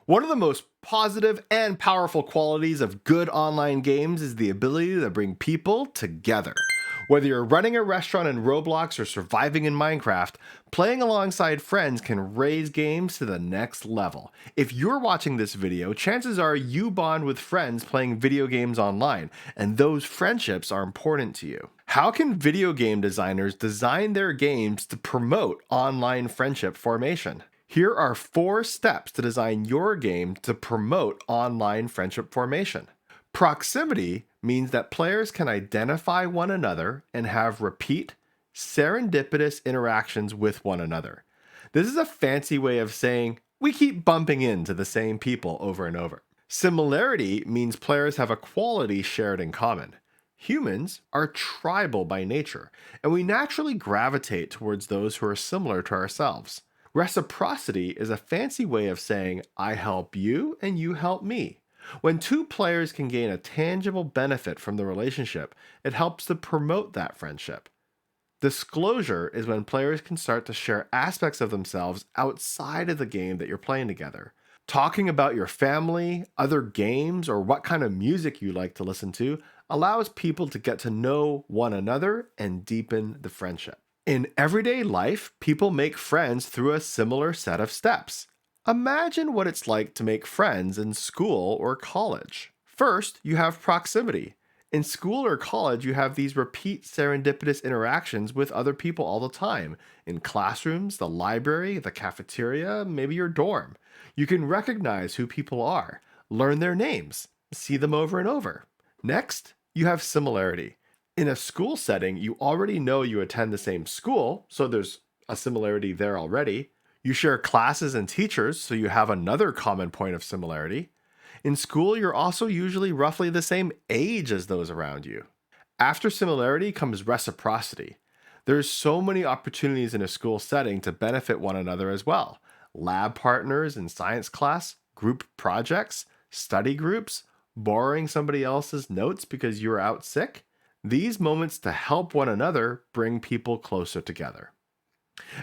One of the most positive and powerful qualities of good online games is the ability to bring people together. Whether you're running a restaurant in Roblox or surviving in Minecraft, playing alongside friends can raise games to the next level. If you're watching this video, chances are you bond with friends playing video games online, and those friendships are important to you. How can video game designers design their games to promote online friendship formation? Here are 4 steps to design your game to promote online friendship formation. Proximity means that players can identify one another and have repeat, serendipitous interactions with one another. This is a fancy way of saying we keep bumping into the same people over and over. Similarity means players have a quality shared in common. Humans are tribal by nature, and we naturally gravitate towards those who are similar to ourselves. Reciprocity is a fancy way of saying, I help you and you help me. When 2 players can gain a tangible benefit from the relationship, it helps to promote that friendship. Disclosure is when players can start to share aspects of themselves outside of the game that you're playing together. Talking about your family, other games, or what kind of music you like to listen to allows people to get to know one another and deepen the friendship. In everyday life, people make friends through a similar set of steps. Imagine what it's like to make friends in school or college. First, you have proximity. In school or college, you have these repeat serendipitous interactions with other people all the time. In classrooms, the library, the cafeteria, maybe your dorm. You can recognize who people are, learn their names, see them over and over. Next, you have similarity. In a school setting, you already know you attend the same school, so there's a similarity there already. You share classes and teachers, so you have another common point of similarity. In school, you're also usually roughly the same age as those around you. After similarity comes reciprocity. There's so many opportunities in a school setting to benefit one another as well. Lab partners in science class, group projects, study groups, borrowing somebody else's notes because you're out sick. These moments to help one another bring people closer together.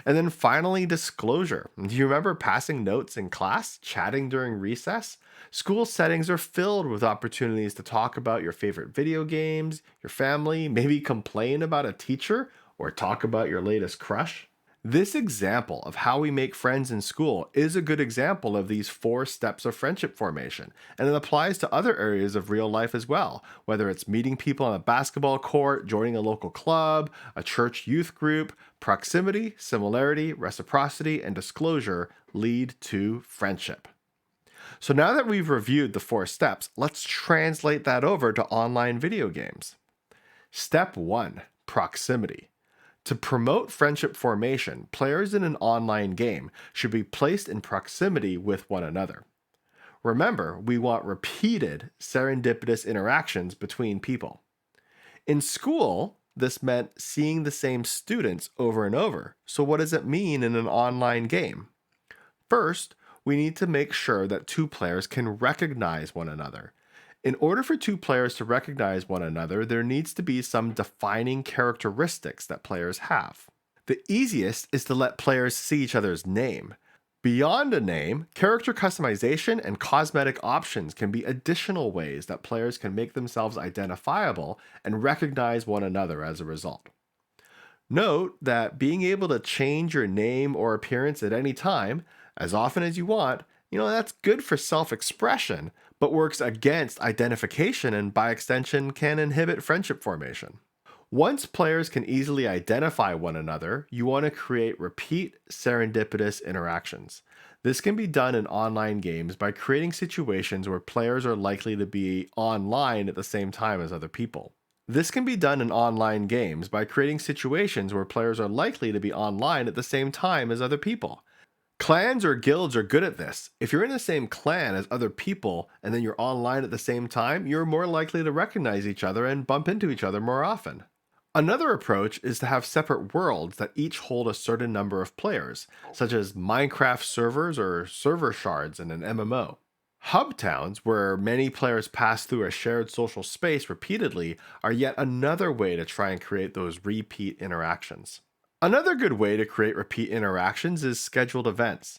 And then finally, disclosure. Do you remember passing notes in class, chatting during recess? School settings are filled with opportunities to talk about your favorite video games, your family, maybe complain about a teacher, or talk about your latest crush. This example of how we make friends in school is a good example of these 4 steps of friendship formation, and it applies to other areas of real life as well, whether it's meeting people on a basketball court, joining a local club, a church youth group. Proximity, similarity, reciprocity, and disclosure lead to friendship. So now that we've reviewed the 4 steps, let's translate that over to online video games. Step 1, proximity. To promote friendship formation, players in an online game should be placed in proximity with one another. Remember, we want repeated serendipitous interactions between people. In school, this meant seeing the same students over and over. So what does it mean in an online game? First, we need to make sure that 2 players can recognize one another. In order for 2 players to recognize one another, there needs to be some defining characteristics that players have. The easiest is to let players see each other's name. Beyond a name, character customization and cosmetic options can be additional ways that players can make themselves identifiable and recognize one another as a result. Note that being able to change your name or appearance at any time, as often as you want, that's good for self-expression, but works against identification and by extension can inhibit friendship formation. Once players can easily identify one another, you want to create repeat serendipitous interactions. This can be done in online games by creating situations where players are likely to be online at the same time as other people. This can be done in online games by creating situations where players are likely to be online at the same time as other people. Clans or guilds are good at this. If you're in the same clan as other people and then you're online at the same time, you're more likely to recognize each other and bump into each other more often. Another approach is to have separate worlds that each hold a certain number of players, such as Minecraft servers or server shards in an MMO. Hub towns, where many players pass through a shared social space repeatedly, are yet another way to try and create those repeat interactions. Another good way to create repeat interactions is scheduled events.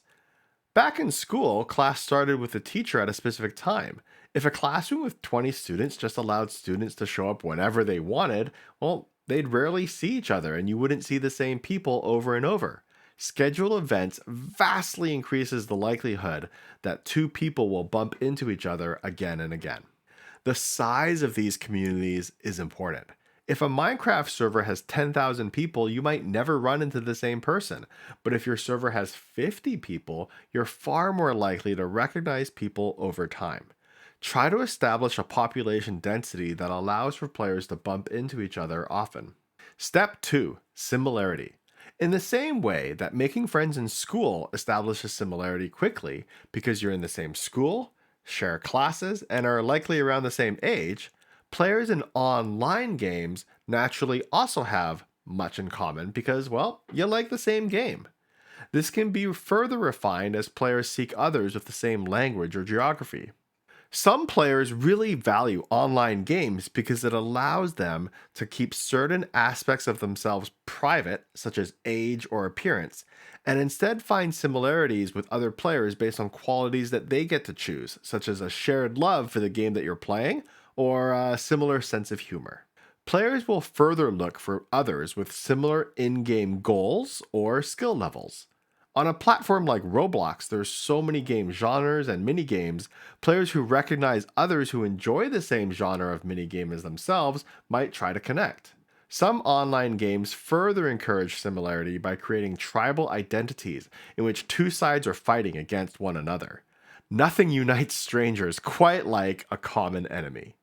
Back in school, class started with the teacher at a specific time. If a classroom with 20 students just allowed students to show up whenever they wanted, well, they'd rarely see each other and you wouldn't see the same people over and over. Scheduled events vastly increases the likelihood that two people will bump into each other again and again. The size of these communities is important. If a Minecraft server has 10,000 people, you might never run into the same person. But if your server has 50 people, you're far more likely to recognize people over time. Try to establish a population density that allows for players to bump into each other often. Step 2, Similarity. In the same way that making friends in school establishes similarity quickly because you're in the same school, share classes, and are likely around the same age, players in online games naturally also have much in common because, well, you like the same game. This can be further refined as players seek others with the same language or geography. Some players really value online games because it allows them to keep certain aspects of themselves private, such as age or appearance, and instead find similarities with other players based on qualities that they get to choose, such as a shared love for the game that you're playing or a similar sense of humor. Players will further look for others with similar in game goals or skill levels. On a platform like Roblox, there's so many game genres and minigames, players who recognize others who enjoy the same genre of minigame as themselves might try to connect. Some online games further encourage similarity by creating tribal identities in which two sides are fighting against one another. Nothing unites strangers quite like a common enemy.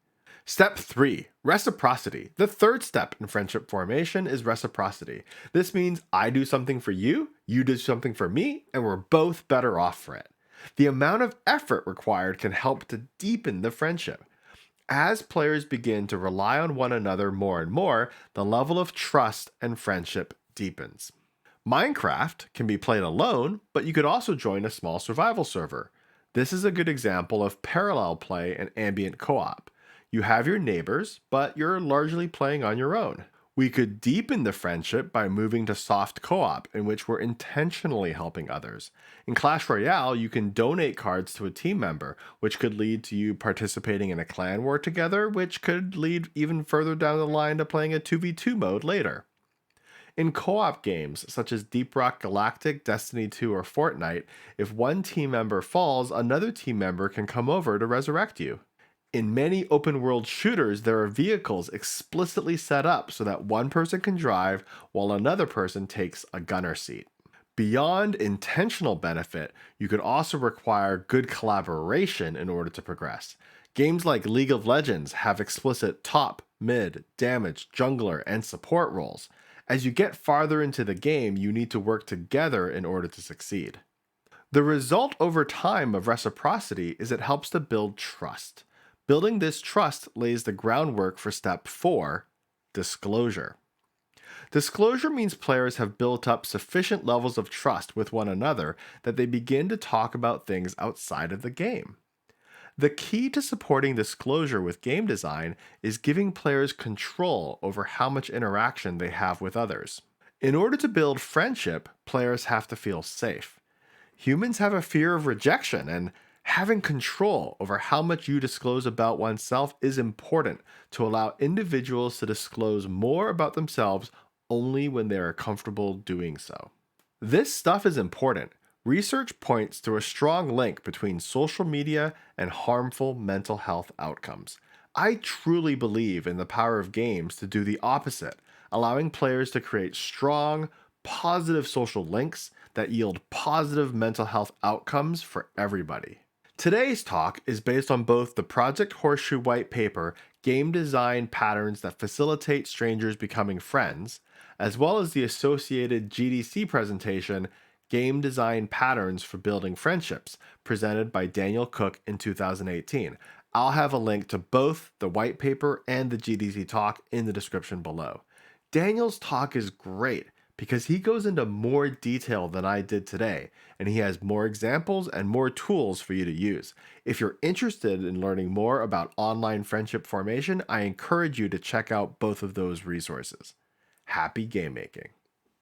Step 3, Reciprocity. The third step in friendship formation is reciprocity. This means I do something for you, you do something for me, and we're both better off for it. The amount of effort required can help to deepen the friendship. As players begin to rely on one another more and more, the level of trust and friendship deepens. Minecraft can be played alone, but you could also join a small survival server. This is a good example of parallel play and ambient co-op. You have your neighbors, but you're largely playing on your own. We could deepen the friendship by moving to soft co-op, in which we're intentionally helping others. In Clash Royale, you can donate cards to a team member, which could lead to you participating in a clan war together, which could lead even further down the line to playing a 2v2 mode later. In co-op games, such as Deep Rock Galactic, Destiny 2, or Fortnite, if one team member falls, another team member can come over to resurrect you. In many open world shooters, there are vehicles explicitly set up so that one person can drive while another person takes a gunner seat. Beyond intentional benefit, you could also require good collaboration in order to progress. Games like League of Legends have explicit top, mid, damage, jungler, and support roles. As you get farther into the game, you need to work together in order to succeed. The result over time of reciprocity is it helps to build trust. Building this trust lays the groundwork for step 4, disclosure. Disclosure means players have built up sufficient levels of trust with one another that they begin to talk about things outside of the game. The key to supporting disclosure with game design is giving players control over how much interaction they have with others. In order to build friendship, players have to feel safe. Humans have a fear of rejection, and having control over how much you disclose about oneself is important to allow individuals to disclose more about themselves only when they are comfortable doing so. This stuff is important. Research points to a strong link between social media and harmful mental health outcomes. I truly believe in the power of games to do the opposite, allowing players to create strong, positive social links that yield positive mental health outcomes for everybody. Today's talk is based on both the Project Horseshoe white paper, Game Design Patterns that Facilitate Strangers Becoming Friends, as well as the associated GDC presentation, Game Design Patterns for Building Friendships, presented by Daniel Cook in 2018. I'll have a link to both the white paper and the GDC talk in the description below. Daniel's talk is great because he goes into more detail than I did today, and he has more examples and more tools for you to use. If you're interested in learning more about online friendship formation, I encourage you to check out both of those resources. Happy game making.